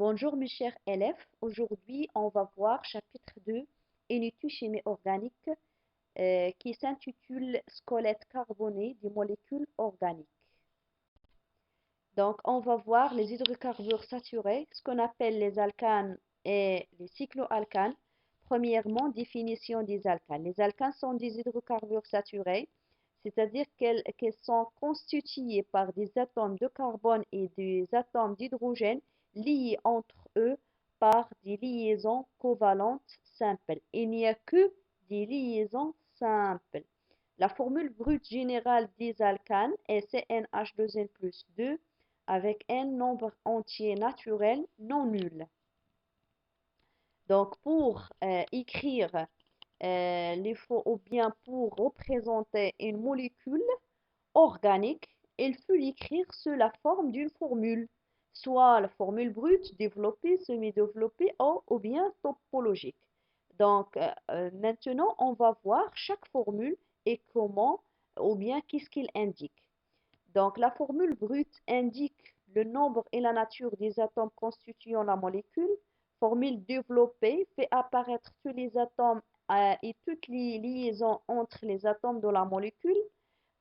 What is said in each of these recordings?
Bonjour mes chers élèves, aujourd'hui on va voir chapitre 2, Études chimie organique qui s'intitule Squelette carboné des molécules organiques. Donc on va voir les hydrocarbures saturés, ce qu'on appelle les alcanes et les cycloalcanes. Premièrement, définition des alcanes. Les alcanes sont des hydrocarbures saturés, c'est-à-dire qu'elles sont constituées par des atomes de carbone et des atomes d'hydrogène liés entre eux par des liaisons covalentes simples. Il n'y a que des liaisons simples. La formule brute générale des alcanes est CnH2n plus 2 avec un nombre entier naturel non nul. Donc, pour écrire ou bien pour représenter une molécule organique, il faut l'écrire sous la forme d'une formule, soit la formule brute, développée, semi-développée ou bien topologique. Donc, maintenant, on va voir chaque formule et comment, ou bien qu'est-ce qu'il indique. Donc, la formule brute indique le nombre et la nature des atomes constituant la molécule. Formule développée fait apparaître tous les atomes et toutes les liaisons entre les atomes de la molécule.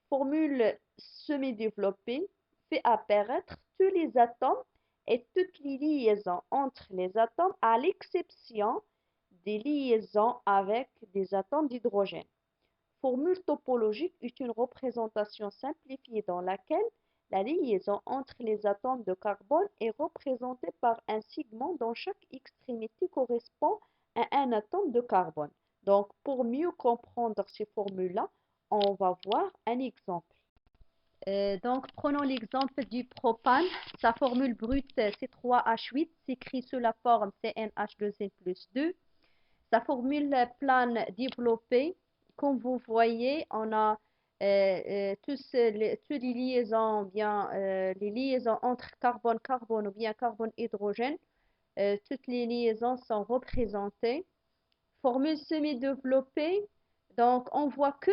Formule semi-développée fait apparaître tous les atomes et toutes les liaisons entre les atomes à l'exception des liaisons avec des atomes d'hydrogène. Formule topologique est une représentation simplifiée dans laquelle la liaison entre les atomes de carbone est représentée par un segment dont chaque extrémité correspond à un atome de carbone. Donc, pour mieux comprendre ces formules-là, on va voir un exemple. Donc, prenons l'exemple du propane. Sa formule brute C3H8 s'écrit sous la forme CnH2n plus 2. Sa formule plane développée, comme vous voyez, on a toutes les liaisons, bien les liaisons entre carbone-carbone ou bien carbone-hydrogène. Toutes les liaisons sont représentées. Formule semi-développée, donc on voit que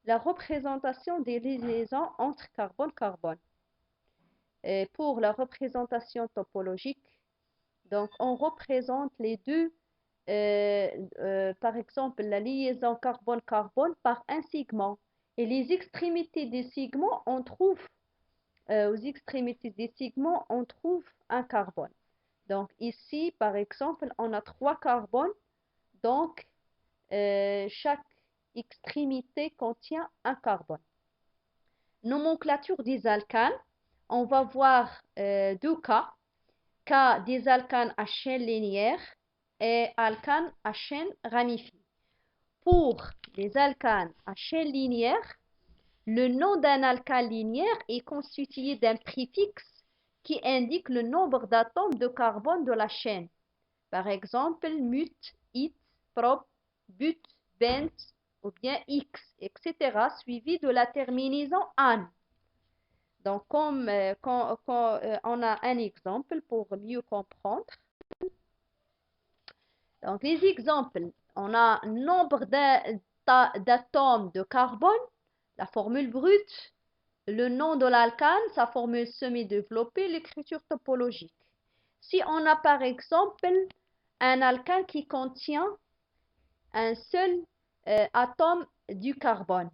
la représentation des liaisons entre carbone-carbone. Pour la représentation topologique, donc on représente les deux, par exemple la liaison carbone-carbone par un segment. Et les extrémités des segments, on trouve, aux extrémités des segments, on trouve un carbone. Donc ici, par exemple, on a 3 carbones, donc chaque extrémité contient un carbone. Nomenclature des alcanes, on va voir 2 cas. Cas des alcanes à chaîne linéaire et alcanes à chaîne ramifiée. Pour les alcanes à chaîne linéaire, le nom d'un alcane linéaire est constitué d'un préfixe qui indique le nombre d'atomes de carbone de la chaîne. Par exemple, mut, it, prop, but, bent ou bien x, etc. suivi de la terminaison an. Donc, comme on a un exemple pour mieux comprendre. Donc, les exemples, on a nombre d'atomes de carbone, la formule brute, le nom de l'alcane, sa formule semi-développée, l'écriture topologique. Si on a par exemple un alcane qui contient un seul atome du carbone,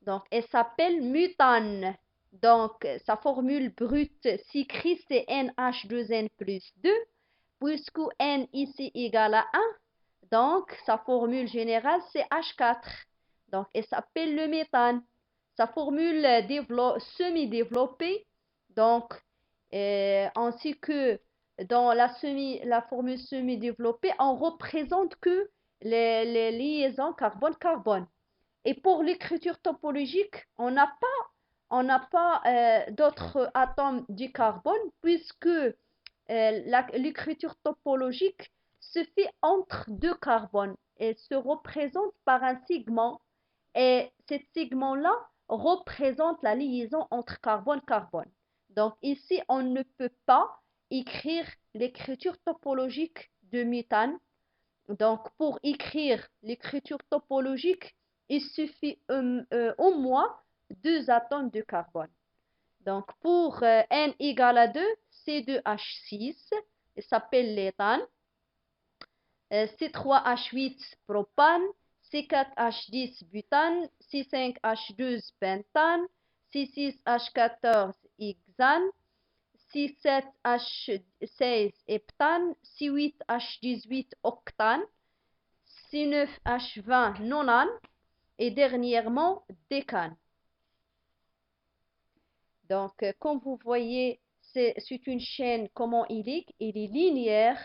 donc elle s'appelle mutane. Donc, sa formule brute s'écrit CnH2n plus 2, puisque n ici égale à 1. Donc, sa formule générale, c'est H4. Donc, elle s'appelle le méthane. Sa formule semi-développée, donc, ainsi que dans la formule semi-développée, on représente que les liaisons carbone-carbone. Et pour l'écriture topologique, on n'a pas d'autres atomes du carbone puisque l'écriture topologique se fait entre 2 carbones et se représente par un segment. Et ce segment-là représente la liaison entre carbone-carbone. Donc ici, on ne peut pas écrire l'écriture topologique de méthane. Donc pour écrire l'écriture topologique, il suffit au moins 2 atomes de carbone. Donc pour n égale à 2, C2H6. il s'appelle l'éthane. C3H8 propane, C4H10 butane, C5H12 pentane, C6H14 hexane, C7H16 heptane, C8H18 octane, C9H20 nonane et dernièrement décane. Donc, comme vous voyez, c'est une chaîne, comment il est linéaire,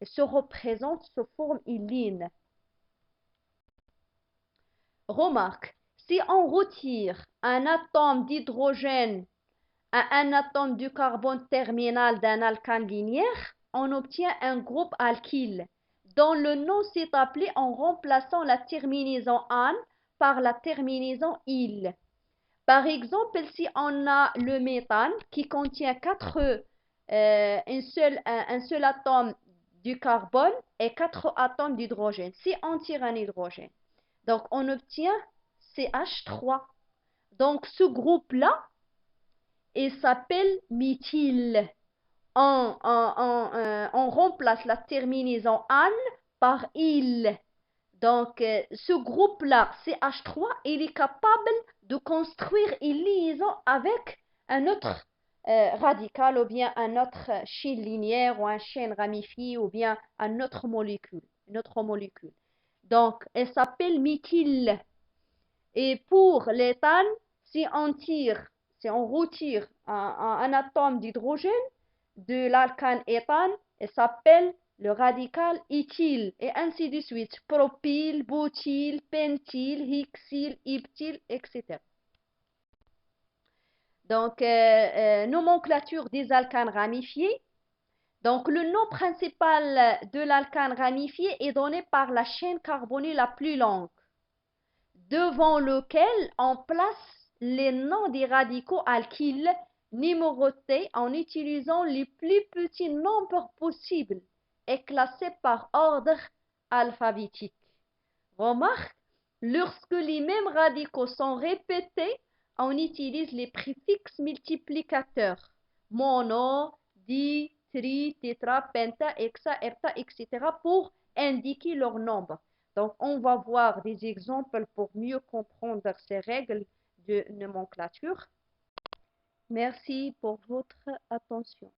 et se représente sous forme une ligne. Remarque, si on retire un atome d'hydrogène à un atome du carbone terminal d'un alcane linéaire, on obtient un groupe alkyle, dont le nom s'est appelé en remplaçant la terminaison -ane par la terminaison -ile. Par exemple, si on a le méthane qui contient un seul atome du carbone et 4 atomes d'hydrogène. Si on tire un hydrogène, donc on obtient CH3. Donc ce groupe-là, il s'appelle méthyle. On remplace la terminaison -ane par -ile. Donc, ce groupe-là, CH3, il est capable de construire une liaison avec un autre radical ou bien un autre chaîne linéaire ou un chaîne ramifié ou bien une autre molécule. Donc, elle s'appelle méthyle. Et pour l'éthane, si on retire un atome d'hydrogène de l'alcane éthane, elle s'appelle le radical éthyle, et ainsi de suite. Propyle, butyle, pentyle, hexyle, heptyle, etc. Donc, nomenclature des alcanes ramifiés. Donc, le nom principal de l'alcane ramifié est donné par la chaîne carbonée la plus longue, devant lequel on place les noms des radicaux alkyles numérotés en utilisant les plus petits nombres possibles et classés par ordre alphabétique. Remarque, lorsque les mêmes radicaux sont répétés, on utilise les préfixes multiplicateurs mono, di, tri, tétra, penta, hexa, hepta, etc. pour indiquer leur nombre. Donc, on va voir des exemples pour mieux comprendre ces règles de nomenclature. Merci pour votre attention.